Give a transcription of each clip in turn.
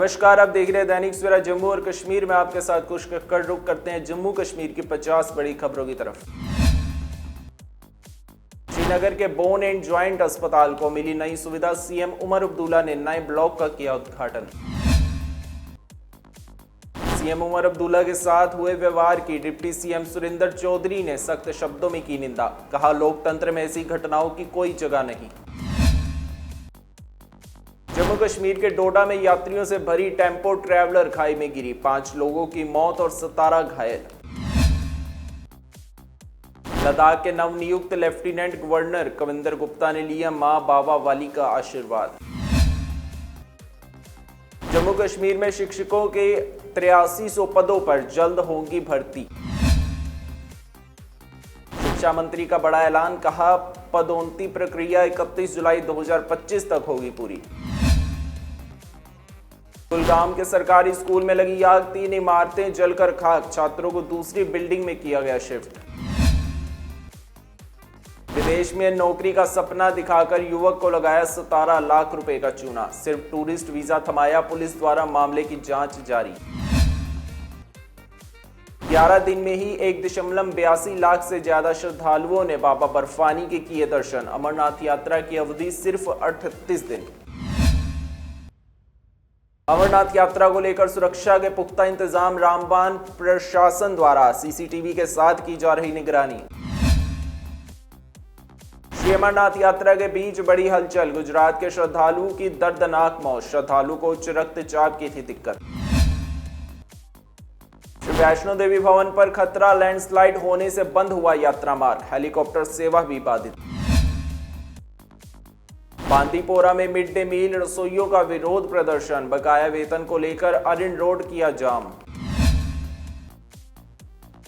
नमस्कार, आप देख रहे हैं दैनिक सवेरा जम्मू और कश्मीर में। आपके साथ कुछ कर रुक करते हैं जम्मू कश्मीर की 50 बड़ी खबरों की तरफ। श्रीनगर के बोन एंड जॉइंट अस्पताल को मिली नई सुविधा। सीएम उमर अब्दुल्ला ने नए ब्लॉक का किया उद्घाटन। सीएम उमर अब्दुल्ला के साथ हुए व्यवहार की डिप्टी सीएम सुरेंद्र चौधरी ने सख्त शब्दों में की निंदा। कहा, लोकतंत्र में ऐसी घटनाओं की कोई जगह नहीं। जम्मू कश्मीर के डोडा में यात्रियों से भरी टेम्पो ट्रैवलर खाई में गिरी, 5 लोगों की मौत और 17 घायल। लद्दाख के नवनियुक्त लेफ्टिनेंट गवर्नर कविंदर गुप्ता ने लिया मां बाबा वाली का आशीर्वाद। जम्मू कश्मीर में शिक्षकों के 8300 पदों पर जल्द होगी भर्ती। शिक्षा मंत्री का बड़ा ऐलान। कहा, पदोन्नति प्रक्रिया 31 जुलाई 2025 तक होगी पूरी। कुलगाम के सरकारी स्कूल में लगी आग, 3 इमारतें जलकर खाक, छात्रों को दूसरी बिल्डिंग में किया गया शिफ्ट। विदेश में नौकरी का सपना दिखाकर युवक को लगाया 17 लाख रुपए का चूना, सिर्फ टूरिस्ट वीजा थमाया, पुलिस द्वारा मामले की जांच जारी। 11 दिन में ही 1.82 लाख से ज्यादा श्रद्धालुओं ने बाबा बर्फानी के किए दर्शन। अमरनाथ यात्रा की अवधि सिर्फ 38 दिन। अमरनाथ यात्रा को लेकर सुरक्षा के पुख्ता इंतजाम। रामबान प्रशासन द्वारा सीसीटीवी के साथ की जा रही निगरानी। श्री अमरनाथ यात्रा के बीच बड़ी हलचल। गुजरात के श्रद्धालुओं की दर्दनाक मौत, श्रद्धालु को उच्च रक्तचाप की थी दिक्कत। श्री वैष्णो देवी भवन पर खतरा, लैंडस्लाइड होने से बंद हुआ यात्रा मार्ग, हेलीकॉप्टर सेवा भी बाधित। बांदीपोरा में मिड डे मील रसोइयों का विरोध प्रदर्शन, बकाया वेतन को लेकर अरिन रोड किया जाम।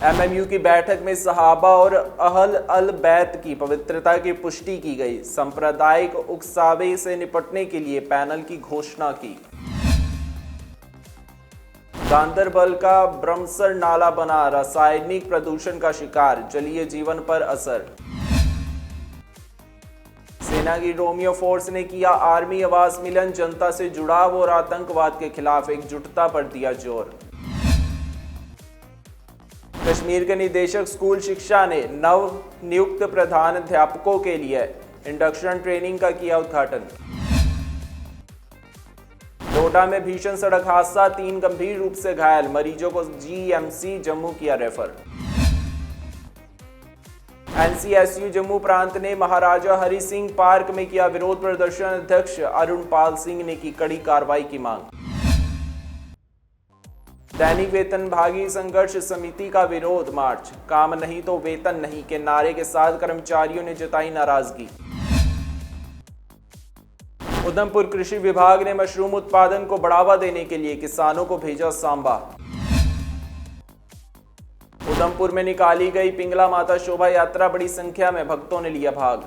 एमएमयू की बैठक में सहाबा और अहल अल बैत की पवित्रता की पुष्टि की गई। सांप्रदायिक उकसावे से निपटने के लिए पैनल की घोषणा की। गांदरबल का ब्रह्मसर नाला बना रासायनिक प्रदूषण का शिकार, जलीय जीवन पर असर। सेना की रोमियो फोर्स ने किया आर्मी आवास मिलन, जनता से जुड़ाव और आतंकवाद के खिलाफ एकजुटता पर दिया जोर। कश्मीर के निदेशक स्कूल शिक्षा ने नव नियुक्त प्रधान अध्यापकों के लिए इंडक्शन ट्रेनिंग का किया उद्घाटन। डोडा में भीषण सड़क हादसा, 3 गंभीर रूप से घायल, मरीजों को जीएमसी जम्मू किया रेफर। एनसीएसयू जम्मू प्रांत ने महाराजा हरि सिंह पार्क में किया विरोध प्रदर्शन, अध्यक्ष अरुण पाल सिंह ने की कड़ी कार्रवाई की मांग। दैनिक वेतनभागी संघर्ष समिति का विरोध मार्च, काम नहीं तो वेतन नहीं के नारे के साथ कर्मचारियों ने जताई नाराजगी। उधमपुर कृषि विभाग ने मशरूम उत्पादन को बढ़ावा देने के लिए किसानों को भेजा सांबा। उधमपुर में निकाली गई पिंगला माता शोभा यात्रा, बड़ी संख्या में भक्तों ने लिया भाग।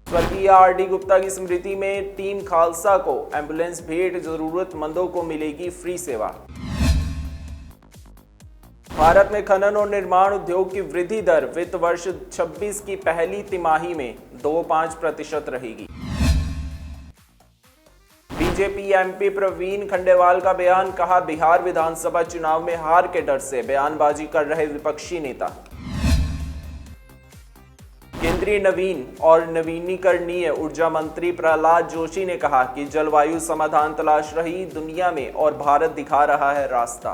स्वर्गीय आरडी गुप्ता की स्मृति में टीम खालसा को एम्बुलेंस भेंट, जरूरतमंदों को मिलेगी फ्री सेवा। भारत में खनन और निर्माण उद्योग की वृद्धि दर वित्त वर्ष 26 की पहली तिमाही में 2.5% रहेगी। बीजेपी एमपी प्रवीण खंडेवाल का बयान। कहा, बिहार विधानसभा चुनाव में हार के डर से बयानबाजी कर रहे विपक्षी नेता। केंद्रीय नवीन और नवीनीकरणीय ऊर्जा मंत्री प्रहलाद जोशी ने कहा कि जलवायु समाधान तलाश रही दुनिया में और भारत दिखा रहा है रास्ता।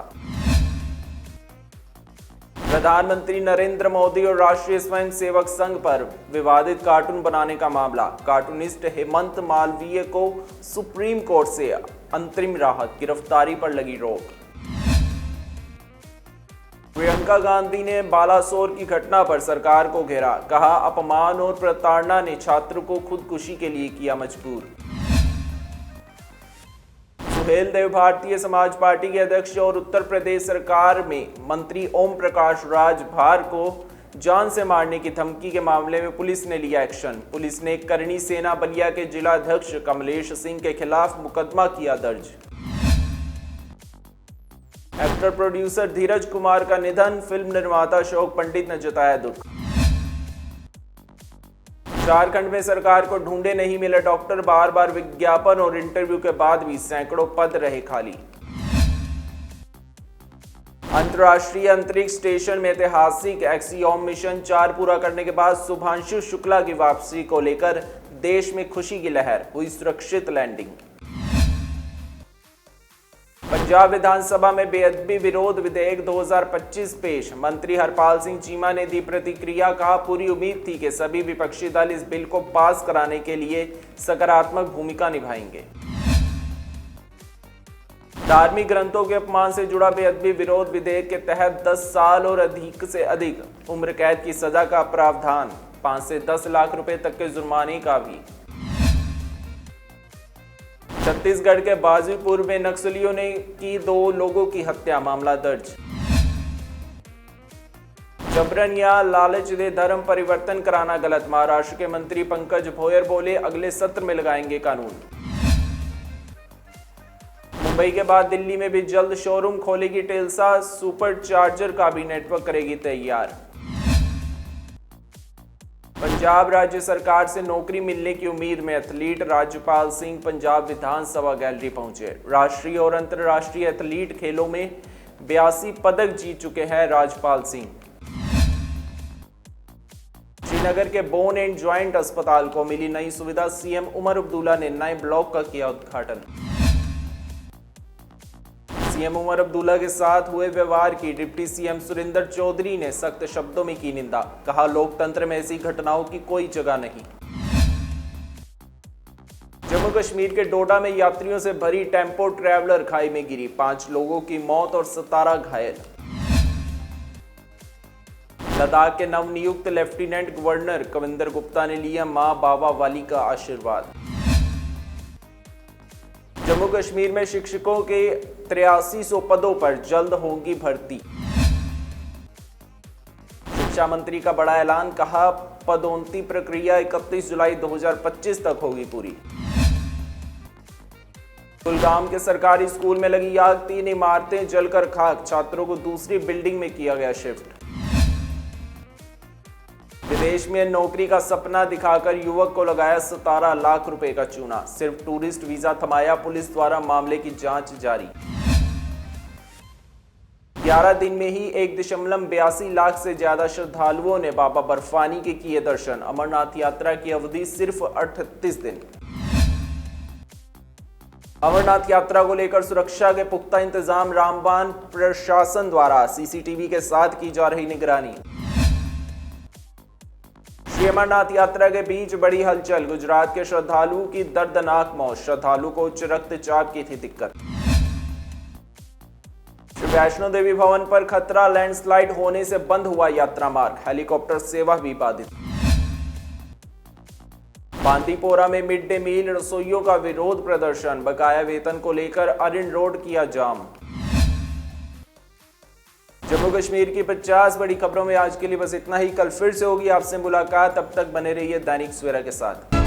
प्रधानमंत्री नरेंद्र मोदी और राष्ट्रीय स्वयंसेवक संघ पर विवादित कार्टून बनाने का मामला, कार्टूनिस्ट हेमंत मालवीय को सुप्रीम कोर्ट से अंतरिम राहत, गिरफ्तारी पर लगी रोक। प्रियंका गांधी ने बालासोर की घटना पर सरकार को घेरा, कहा अपमान और प्रताड़ना ने छात्र को खुदकुशी के लिए किया मजबूर। सुहेल देव भारतीय समाज पार्टी के अध्यक्ष और उत्तर प्रदेश सरकार में मंत्री ओम प्रकाश राजभर को जान से मारने की धमकी के मामले में पुलिस ने लिया एक्शन। पुलिस ने करणी सेना बलिया के जिला अध्यक्ष कमलेश सिंह के खिलाफ मुकदमा किया दर्ज। एक्टर प्रोड्यूसर धीरज कुमार का निधन, फिल्म निर्माता अशोक पंडित ने जताया दुख। झारखंड में सरकार को ढूंढे नहीं मिले डॉक्टर, बार बार विज्ञापन और इंटरव्यू के बाद भी सैकड़ों पद रहे खाली। अंतर्राष्ट्रीय अंतरिक्ष स्टेशन में ऐतिहासिक एक्सियोम मिशन 4 पूरा करने के बाद शुभांशु शुक्ला की वापसी को लेकर देश में खुशी की लहर, हुई सुरक्षित लैंडिंग। पंजाब विधानसभा में बेअदबी विरोध विधेयक 2025 पेश, मंत्री हरपाल सिंह चीमा ने दी प्रतिक्रिया, कहा पूरी उम्मीद थी कि सभी विपक्षी दल इस बिल को पास कराने के लिए सकारात्मक भूमिका निभाएंगे। धार्मिक ग्रंथों के अपमान से जुड़ा बेअदबी विरोध विधेयक के तहत 10 साल और अधिक से अधिक उम्र कैद की सजा का प्रावधान, 5 से 10 लाख रुपए तक के जुर्माने का भी। छत्तीसगढ़ के बाजीपुर में नक्सलियों ने की 2 लोगों की हत्या, मामला दर्ज। जबरन या लालच दे धर्म परिवर्तन कराना गलत, महाराष्ट्र के मंत्री पंकज भोयर बोले अगले सत्र में लगाएंगे कानून। मुंबई के बाद दिल्ली में भी जल्द शोरूम खोलेगी टेल्सा, सुपर चार्जर का भी नेटवर्क करेगी तैयार। पंजाब राज्य सरकार से नौकरी मिलने की उम्मीद में एथलीट राज्यपाल सिंह पंजाब विधानसभा गैलरी पहुंचे। राष्ट्रीय और अंतर्राष्ट्रीय एथलीट खेलों में 82 पदक जीत चुके हैं राज्यपाल सिंह। श्रीनगर के बोन एंड जॉइंट अस्पताल को मिली नई सुविधा, सीएम उमर अब्दुल्ला ने नए ब्लॉक का किया उद्घाटन। सीएम उमर अब्दुल्ला के साथ हुए व्यवहार की डिप्टी सीएम सुरेंद्र चौधरी ने सख्त शब्दों में की निंदा, कहा लोकतंत्र में ऐसी घटनाओं की कोई जगह नहीं। जम्मू कश्मीर के डोडा में यात्रियों से भरी टेम्पो ट्रैवलर खाई में गिरी, 5 लोगों की मौत और 17 घायल। लद्दाख के नवनियुक्त लेफ्टिनेंट गवर्नर कविंदर गुप्ता ने लिया मां बाबा वाली का आशीर्वाद। जम्मू कश्मीर में शिक्षकों के 8300 पदों पर जल्द होगी भर्ती। शिक्षा मंत्री का बड़ा ऐलान, कहा पदोन्नति प्रक्रिया 31 जुलाई 2025 तक होगी पूरी। कुलगाम के सरकारी स्कूल में लगी आग, 3 इमारतें जलकर खाक, छात्रों को दूसरी बिल्डिंग में किया गया शिफ्ट। विदेश में नौकरी का सपना दिखाकर युवक को लगाया 17 लाख रुपए का चूना, सिर्फ टूरिस्ट वीजा थमाया, पुलिस द्वारा मामले की जांच जारी। 11 दिन में ही 1.82 लाख से ज्यादा श्रद्धालुओं ने बाबा बर्फानी के किए दर्शन, अमरनाथ यात्रा की अवधि सिर्फ 38 दिन। अमरनाथ यात्रा को लेकर सुरक्षा के पुख्ता इंतजाम, रामबान प्रशासन द्वारा सीसीटीवी के साथ की जा रही निगरानी। श्री अमरनाथ यात्रा के बीच बड़ी हलचल, गुजरात के श्रद्धालु की दर्दनाक मौत, श्रद्धालु को उच्च रक्तचाप की थी दिक्कत। श्री वैष्णो देवी भवन पर खतरा, लैंडस्लाइड होने से बंद हुआ यात्रा मार्ग, हेलीकॉप्टर सेवा भी बाधित। बांदीपोरा में मिड डे मील रसोइयों का विरोध प्रदर्शन, बकाया वेतन को लेकर अरिन रोड किया जाम। जम्मू कश्मीर की 50 बड़ी खबरों में आज के लिए बस इतना ही। कल फिर से होगी आपसे मुलाकात, तब तक बने रहिए दैनिक सवेरा के साथ।